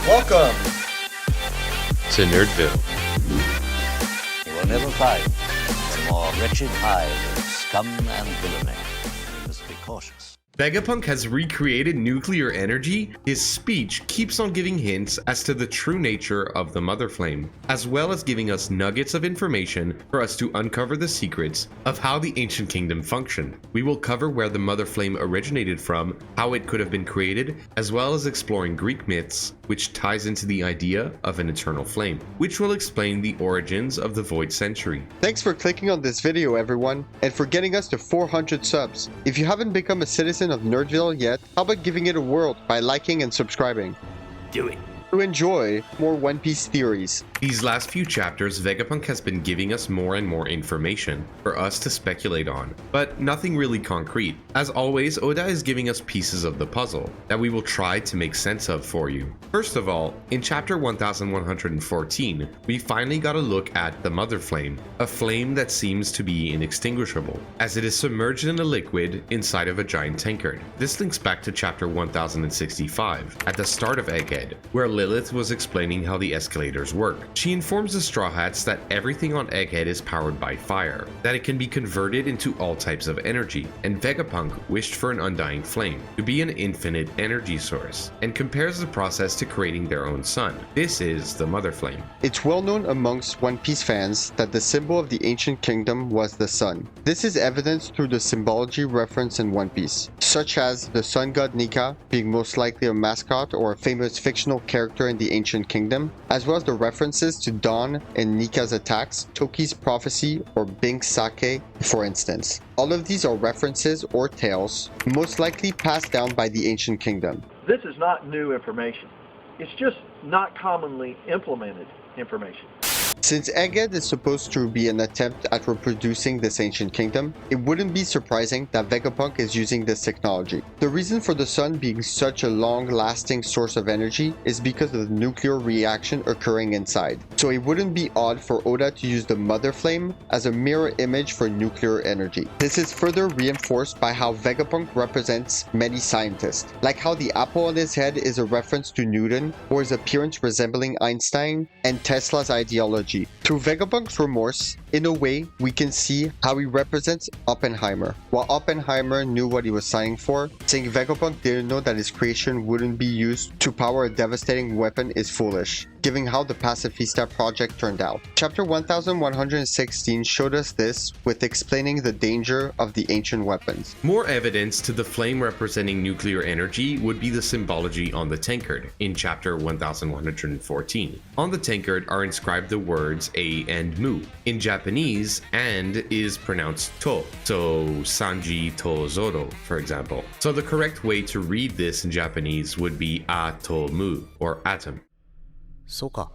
Welcome to Nerdville. You will never find a more wretched hive of scum and villainy. You must be cautious. Vegapunk has recreated nuclear energy. His speech keeps on giving hints as to the true nature of the Mother Flame, as well as giving us nuggets of information for us to uncover the secrets of how the Ancient Kingdom functioned. We will cover where the Mother Flame originated from, how it could have been created, as well as exploring Greek myths, which ties into the idea of an eternal flame, which will explain the origins of the Void Century. Thanks for clicking on this video, everyone, and for getting us to 400 subs. If you haven't become a citizen of Nerdville yet, how about giving it a whirl by liking and subscribing? Do it. To enjoy more One Piece theories. These last few chapters, Vegapunk has been giving us more and more information for us to speculate on, but nothing really concrete. As always, Oda is giving us pieces of the puzzle that we will try to make sense of for you. First of all, in chapter 1114, we finally got a look at the Mother Flame, a flame that seems to be inextinguishable, as it is submerged in a liquid inside of a giant tankard. This links back to chapter 1065, at the start of Egghead, where Lilith was explaining how the escalators work. She informs the Straw Hats that everything on Egghead is powered by fire, that it can be converted into all types of energy, and Vegapunk wished for an undying flame, to be an infinite energy source, and compares the process to creating their own sun. This is the Mother Flame. It's well known amongst One Piece fans that the symbol of the Ancient Kingdom was the sun. This is evidenced through the symbology referenced in One Piece, such as the sun god Nika being most likely a mascot or a famous fictional character in the Ancient Kingdom, as well as the references to Dawn and Nika's attacks, Toki's prophecy, or Bink's sake, for instance. All of these are references or tales, most likely passed down by the Ancient Kingdom. This is not new information. It's just not commonly implemented information. Since Egghead is supposed to be an attempt at reproducing this ancient kingdom, it wouldn't be surprising that Vegapunk is using this technology. The reason for the sun being such a long-lasting source of energy is because of the nuclear reaction occurring inside. So it wouldn't be odd for Oda to use the Mother Flame as a mirror image for nuclear energy. This is further reinforced by how Vegapunk represents many scientists, like how the apple on his head is a reference to Newton, or his appearance resembling Einstein, and Tesla's ideology. Through Vegapunk's remorse, in a way, we can see how he represents Oppenheimer. While Oppenheimer knew what he was signing for, saying Vegapunk didn't know that his creation wouldn't be used to power a devastating weapon is foolish, given how the Pacifista project turned out. Chapter 1116 showed us this with explaining the danger of the ancient weapons. More evidence to the flame representing nuclear energy would be the symbology on the tankard in chapter 1114. On the tankard are inscribed the words A and Mu. In Japanese, and is pronounced to, so Sanji to Zoro, for example. So the correct way to read this in Japanese would be atomu, or atom, そうか。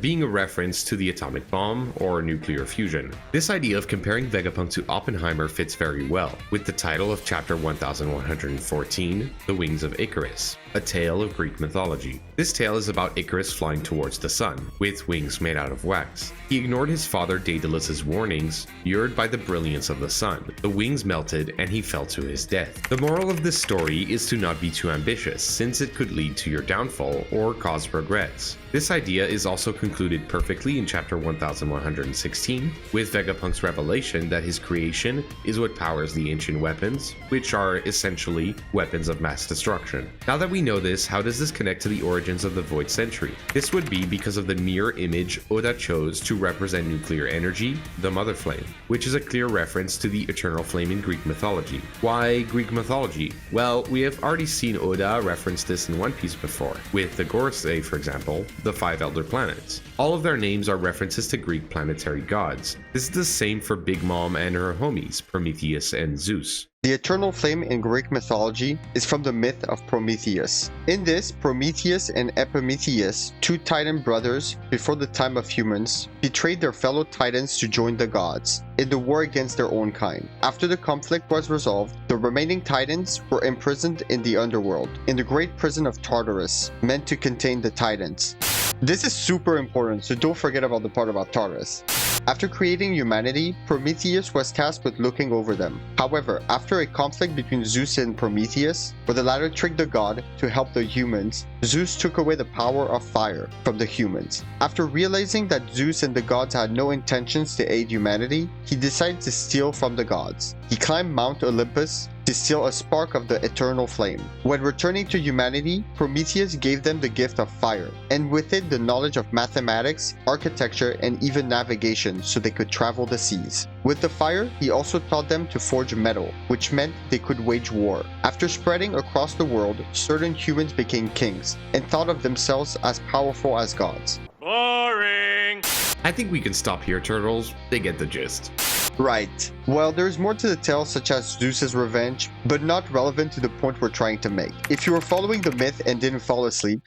being a reference to the atomic bomb or nuclear fusion. This idea of comparing Vegapunk to Oppenheimer fits very well with the title of chapter 1114, The Wings of Icarus, a tale of Greek mythology. This tale is about Icarus flying towards the sun, with wings made out of wax. He ignored his father Daedalus's warnings, lured by the brilliance of the sun. The wings melted and he fell to his death. The moral of this story is to not be too ambitious, since it could lead to your downfall or cause regrets. This idea is also concluded perfectly in chapter 1116, with Vegapunk's revelation that his creation is what powers the ancient weapons, which are essentially weapons of mass destruction. Now that we know this, how does this connect to the origins of the Void Century? This would be because of the mirror image Oda chose to represent nuclear energy, the Mother Flame, which is a clear reference to the eternal flame in Greek mythology. Why Greek mythology? Well, we have already seen Oda reference this in One Piece before, with the Gorosei, for example, the 5 elder planets. All of their names are references to Greek planetary gods. This is the same for Big Mom and her homies, Prometheus and Zeus. The eternal flame in Greek mythology is from the myth of Prometheus. In this, Prometheus and Epimetheus, two Titan brothers before the time of humans, betrayed their fellow Titans to join the gods in the war against their own kind. After the conflict was resolved, the remaining Titans were imprisoned in the underworld, in the great prison of Tartarus, meant to contain the Titans. This is super important, so don't forget about the part about Tartarus. After creating humanity, Prometheus was tasked with looking over them. However, after a conflict between Zeus and Prometheus, where the latter tricked the god to help the humans, Zeus took away the power of fire from the humans. After realizing that Zeus and the gods had no intentions to aid humanity, he decided to steal from the gods. He climbed Mount Olympus to steal a spark of the eternal flame. When returning to humanity, Prometheus gave them the gift of fire, and with it the knowledge of mathematics, architecture, and even navigation so they could travel the seas. With the fire, he also taught them to forge metal, which meant they could wage war. After spreading across the world, certain humans became kings, and thought of themselves as powerful as gods. Boring! I think we can stop here, turtles. They get the gist. Right. Well, there's more to the tale, such as Zeus's revenge, but not relevant to the point we're trying to make. If you were following the myth and didn't fall asleep...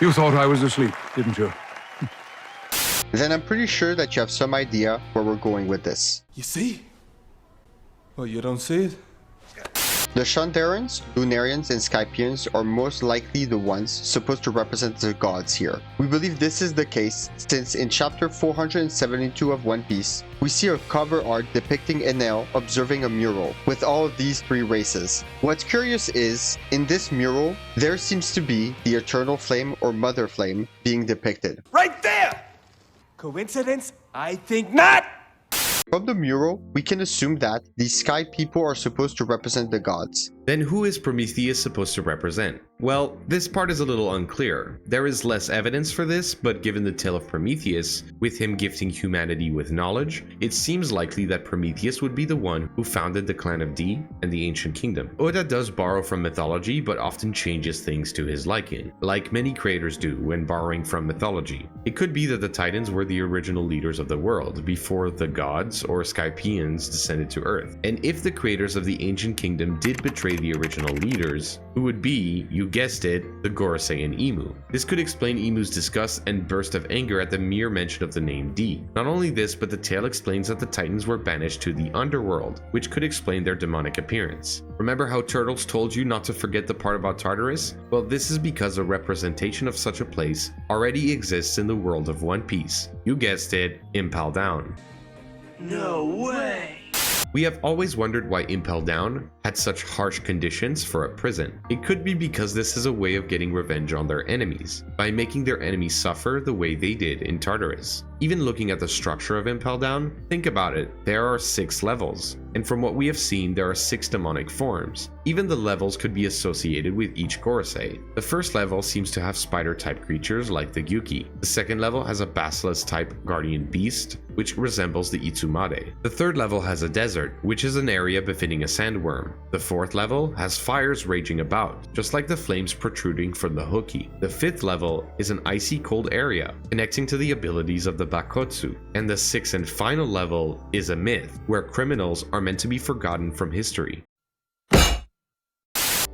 You thought I was asleep, didn't you? Then I'm pretty sure that you have some idea where we're going with this. You see? Well, you don't see it? The Shandarans, Lunarians, and Skypians are most likely the ones supposed to represent the gods here. We believe this is the case since in chapter 472 of One Piece, we see a cover art depicting Enel observing a mural with all of these three races. What's curious is, in this mural, there seems to be the Eternal Flame or Mother Flame being depicted. Right there! Coincidence? I think not! From the mural, we can assume that these sky people are supposed to represent the gods. Then who is Prometheus supposed to represent? Well, this part is a little unclear. There is less evidence for this, but given the tale of Prometheus, with him gifting humanity with knowledge, it seems likely that Prometheus would be the one who founded the clan of D and the ancient kingdom. Oda does borrow from mythology, but often changes things to his liking, like many creators do when borrowing from mythology. It could be that the Titans were the original leaders of the world, before the gods or Skypians descended to Earth. And if the creators of the ancient kingdom did betray the original leaders, who would be, you guessed it, the Gorosei and Emu. This could explain Emu's disgust and burst of anger at the mere mention of the name D. Not only this, but the tale explains that the Titans were banished to the underworld, which could explain their demonic appearance. Remember how Turtles told you not to forget the part about Tartarus? Well, this is because a representation of such a place already exists in the world of One Piece. You guessed it, Impel Down. No way! We have always wondered why Impel Down had such harsh conditions for a prison. It could be because this is a way of getting revenge on their enemies, by making their enemies suffer the way they did in Tartarus. Even looking at the structure of Impel Down, think about it, there are 6 levels, and from what we have seen there are 6 demonic forms. Even the levels could be associated with each Gorosei. The first level seems to have spider-type creatures like the Gyuki. The second level has a basilisk-type guardian beast, which resembles the Itsumade. The third level has a desert, which is an area befitting a sandworm. The fourth level has fires raging about, just like the flames protruding from the Hoki. The fifth level is an icy cold area, connecting to the abilities of the Bakotsu. And the sixth and final level is a myth, where criminals are meant to be forgotten from history.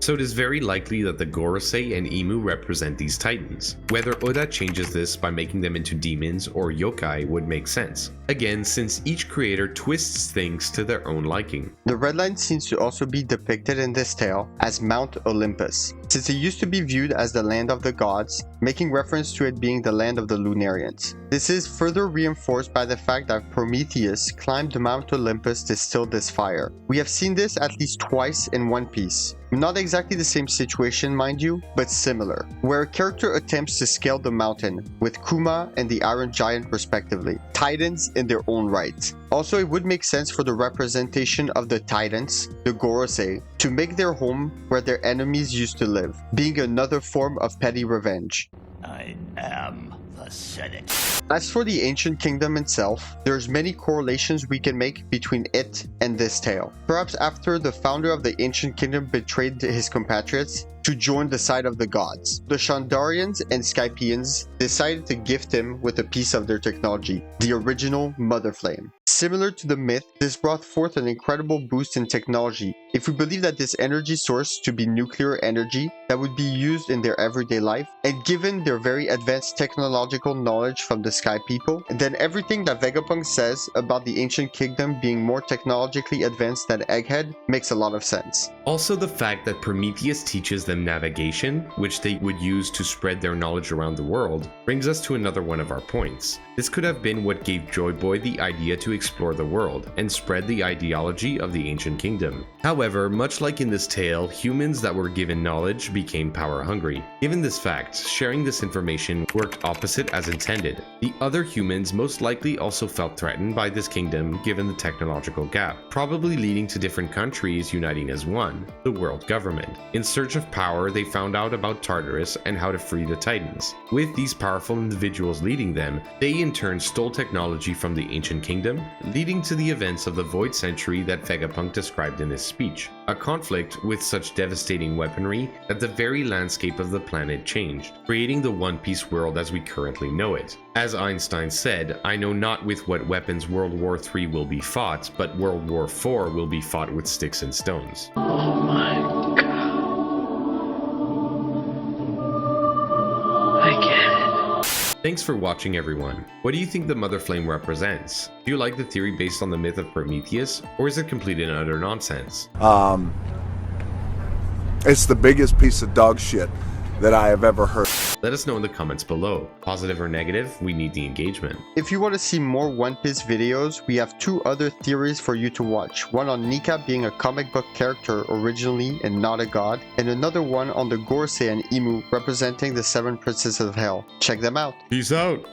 So it is very likely that the Gorosei and Emu represent these titans. Whether Oda changes this by making them into demons or yokai would make sense. Again, since each creator twists things to their own liking. The red line seems to also be depicted in this tale as Mount Olympus, since it used to be viewed as the land of the gods, making reference to it being the land of the Lunarians. This is further reinforced by the fact that Prometheus climbed Mount Olympus to still this fire. We have seen this at least twice in One Piece. Not exactly the same situation, mind you, but similar, where a character attempts to scale the mountain, with Kuma and the Iron Giant respectively, titans in their own right. Also, it would make sense for the representation of the titans, the Gorosei, to make their home where their enemies used to live, being another form of petty revenge. I am the Senate. As for the ancient kingdom itself, there's many correlations we can make between it and this tale. Perhaps after the founder of the ancient kingdom betrayed his compatriots to join the side of the gods, the Shandarians and Skypians decided to gift him with a piece of their technology, the original Mother Flame. Similar to the myth, this brought forth an incredible boost in technology. If we believe that this energy source to be nuclear energy that would be used in their everyday life, and given their very advanced technological technological knowledge from the Sky People, then everything that Vegapunk says about the Ancient Kingdom being more technologically advanced than Egghead makes a lot of sense. Also, the fact that Prometheus teaches them navigation, which they would use to spread their knowledge around the world, brings us to another one of our points. This could have been what gave Joy Boy the idea to explore the world and spread the ideology of the Ancient Kingdom. However, much like in this tale, humans that were given knowledge became power hungry. Given this fact, sharing this information worked opposite as intended. The other humans most likely also felt threatened by this kingdom given the technological gap, probably leading to different countries uniting as one, the world government. In search of power, they found out about Tartarus and how to free the Titans. With these powerful individuals leading them, they in turn stole technology from the Ancient Kingdom, leading to the events of the Void Century that Vegapunk described in his speech. A conflict with such devastating weaponry that the very landscape of the planet changed, creating the One Piece world as we currently know it. As Einstein said, "I know not with what weapons World War III will be fought, but World War IV will be fought with sticks and stones." Oh my god. I get it. Thanks for watching, everyone. What do you think the Mother Flame represents? Do you like the theory based on the myth of Prometheus, or is it complete and utter nonsense? It's the biggest piece of dog shit that I have ever heard. Let us know in the comments below. Positive or negative, we need the engagement. If you want to see more One Piece videos, we have 2 other theories for you to watch. One on Nika being a comic book character originally and not a god, and another one on the Gorsei and Imu representing the 7 princes of hell. Check them out. Peace out!